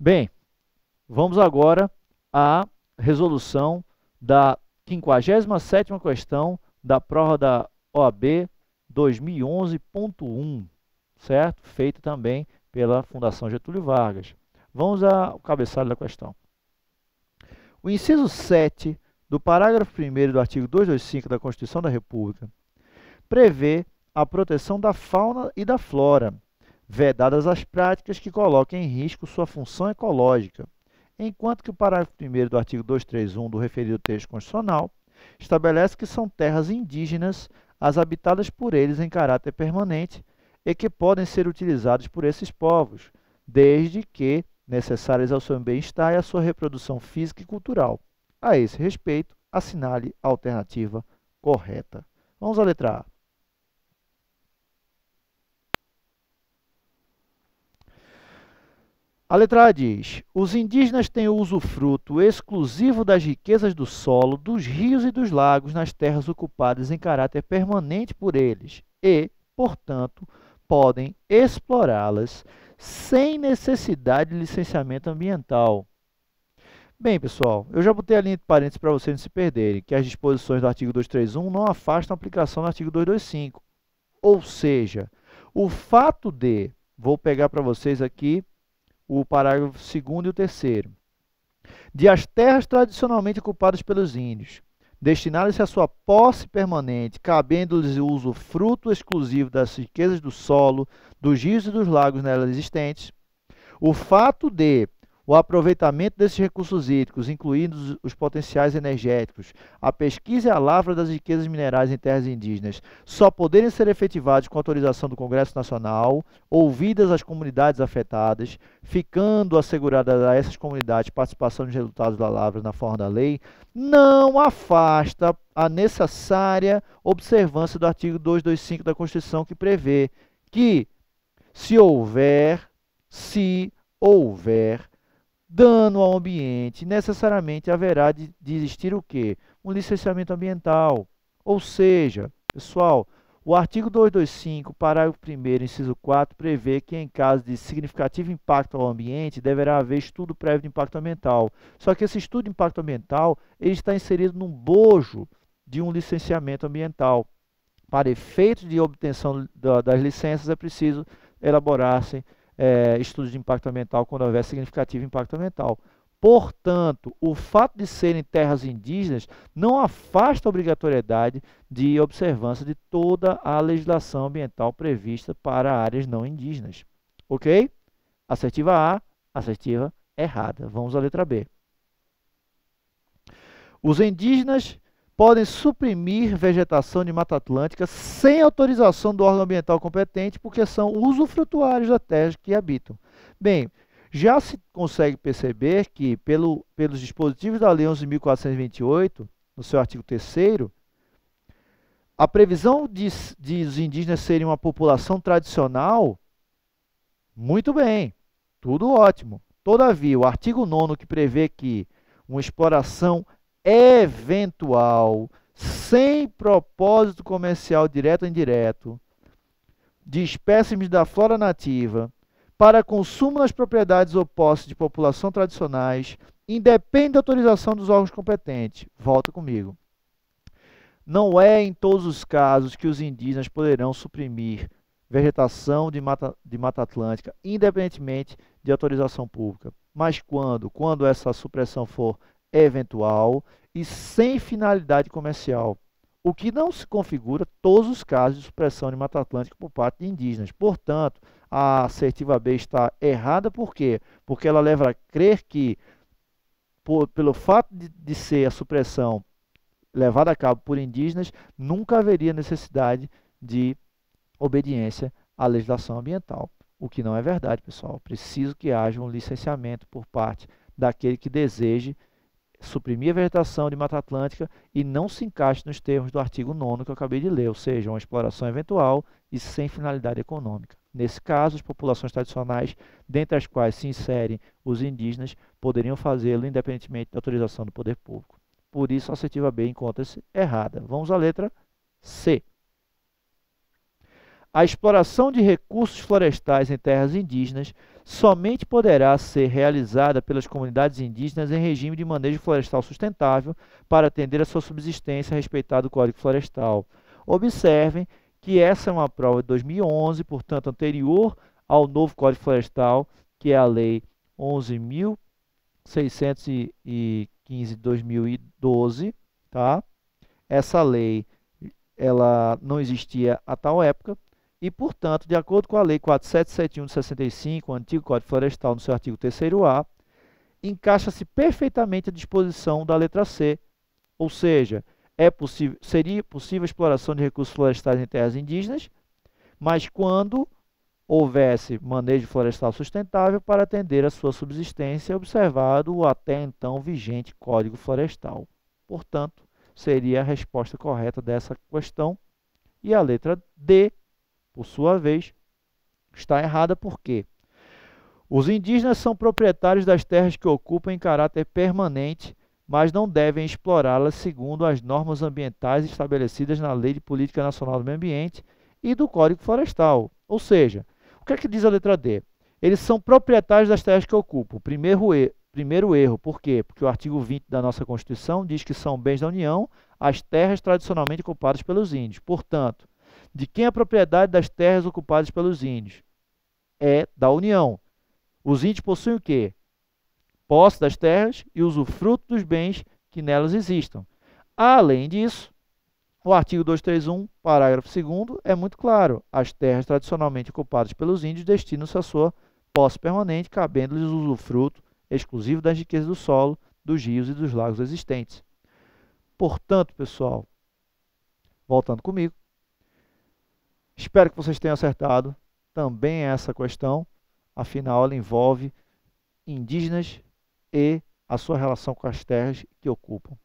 Bem, vamos agora à resolução da 57ª questão da prova da OAB 2011.1, certo? Feita também pela Fundação Getúlio Vargas. Vamos ao cabeçalho da questão. O inciso 7 do parágrafo 1º do artigo 225 da Constituição da República prevê a proteção da fauna e da flora, vedadas as práticas que coloquem em risco sua função ecológica, enquanto que o parágrafo 1º do artigo 231 do referido texto constitucional estabelece que são terras indígenas as habitadas por eles em caráter permanente e que podem ser utilizadas por esses povos, desde que necessárias ao seu bem-estar e à sua reprodução física e cultural. A esse respeito, assinale a alternativa correta. Vamos à letra A. A letra A diz: os indígenas têm o usufruto exclusivo das riquezas do solo, dos rios e dos lagos nas terras ocupadas em caráter permanente por eles e, portanto, podem explorá-las sem necessidade de licenciamento ambiental. Bem, pessoal, eu já botei a linha de parênteses para vocês não se perderem, que as disposições do artigo 231 não afastam a aplicação do artigo 225. Ou seja, o fato de, vou pegar para vocês aqui o parágrafo 2º e o 3º, de as terras tradicionalmente ocupadas pelos índios, destinadas-se à sua posse permanente, cabendo-lhes o usufruto exclusivo das riquezas do solo, dos rios e dos lagos nelas existentes, o fato de o aproveitamento desses recursos hídricos, incluindo os potenciais energéticos, a pesquisa e a lavra das riquezas minerais em terras indígenas, só poderem ser efetivados com autorização do Congresso Nacional, ouvidas as comunidades afetadas, ficando assegurada a essas comunidades participação nos resultados da lavra na forma da lei, não afasta a necessária observância do artigo 225 da Constituição, que prevê que, se houver dano ao ambiente, necessariamente haverá de existir o quê? Um licenciamento ambiental. Ou seja, pessoal, o artigo 225, parágrafo 1º, inciso 4, prevê que em caso de significativo impacto ao ambiente, deverá haver estudo prévio de impacto ambiental. Só que esse estudo de impacto ambiental ele está inserido num bojo de um licenciamento ambiental. Para efeitos de obtenção das licenças, é preciso elaborar-se estudos de impacto ambiental quando houver significativo impacto ambiental. Portanto, o fato de serem terras indígenas não afasta a obrigatoriedade de observância de toda a legislação ambiental prevista para áreas não indígenas. Ok? Assertiva A, assertiva errada. Vamos à letra B. Os indígenas podem suprimir vegetação de Mata Atlântica sem autorização do órgão ambiental competente, porque são usufrutuários da terra que habitam. Bem, já se consegue perceber que, pelos dispositivos da Lei 11.428, no seu artigo 3º, a previsão de os indígenas serem uma população tradicional, muito bem, tudo ótimo. Todavia, o artigo 9º, que prevê que uma exploração eventual, sem propósito comercial direto ou indireto, de espécimes da flora nativa, para consumo nas propriedades ou posses de população tradicionais, independe da autorização dos órgãos competentes. Volta comigo. Não é em todos os casos que os indígenas poderão suprimir vegetação de Mata Atlântica, independentemente de autorização pública. Mas quando essa supressão for eventual e sem finalidade comercial, o que não se configura todos os casos de supressão de Mata Atlântica por parte de indígenas. Portanto, a assertiva B está errada. Por quê? Porque ela leva a crer que, pelo fato de ser a supressão levada a cabo por indígenas, nunca haveria necessidade de obediência à legislação ambiental. O que não é verdade, pessoal. Preciso que haja um licenciamento por parte daquele que deseje suprimir a vegetação de Mata Atlântica e não se encaixe nos termos do artigo 9º que eu acabei de ler, ou seja, uma exploração eventual e sem finalidade econômica. Nesse caso, as populações tradicionais, dentre as quais se inserem os indígenas, poderiam fazê-lo independentemente da autorização do poder público. Por isso, a assertiva B encontra-se errada. Vamos à letra C. A exploração de recursos florestais em terras indígenas somente poderá ser realizada pelas comunidades indígenas em regime de manejo florestal sustentável para atender a sua subsistência respeitado o Código Florestal. Observem que essa é uma prova de 2011, portanto anterior ao novo Código Florestal, que é a Lei 11.615 de 2012, tá? Essa lei ela não existia a tal época e, portanto, de acordo com a Lei 4771 de 65, o antigo Código Florestal, no seu artigo 3º-A, encaixa-se perfeitamente à disposição da letra C, ou seja, seria possível a exploração de recursos florestais em terras indígenas, mas quando houvesse manejo florestal sustentável para atender a sua subsistência, observado o até então vigente Código Florestal. Portanto, seria a resposta correta dessa questão. E a letra D, por sua vez, está errada porque os indígenas são proprietários das terras que ocupam em caráter permanente, mas não devem explorá-las segundo as normas ambientais estabelecidas na Lei de Política Nacional do Meio Ambiente e do Código Florestal. Ou seja, o que é que diz a letra D? Eles são proprietários das terras que ocupam. Primeiro erro, por quê? Porque o artigo 20 da nossa Constituição diz que são bens da União as terras tradicionalmente ocupadas pelos índios. Portanto, de quem é a propriedade das terras ocupadas pelos índios? É da União. Os índios possuem o quê? Posse das terras e usufruto dos bens que nelas existam. Além disso, o artigo 231, parágrafo 2º, é muito claro. As terras tradicionalmente ocupadas pelos índios destinam-se à sua posse permanente, cabendo-lhes o usufruto exclusivo das riquezas do solo, dos rios e dos lagos existentes. Portanto, pessoal, voltando comigo, espero que vocês tenham acertado também essa questão, afinal ela envolve indígenas e a sua relação com as terras que ocupam.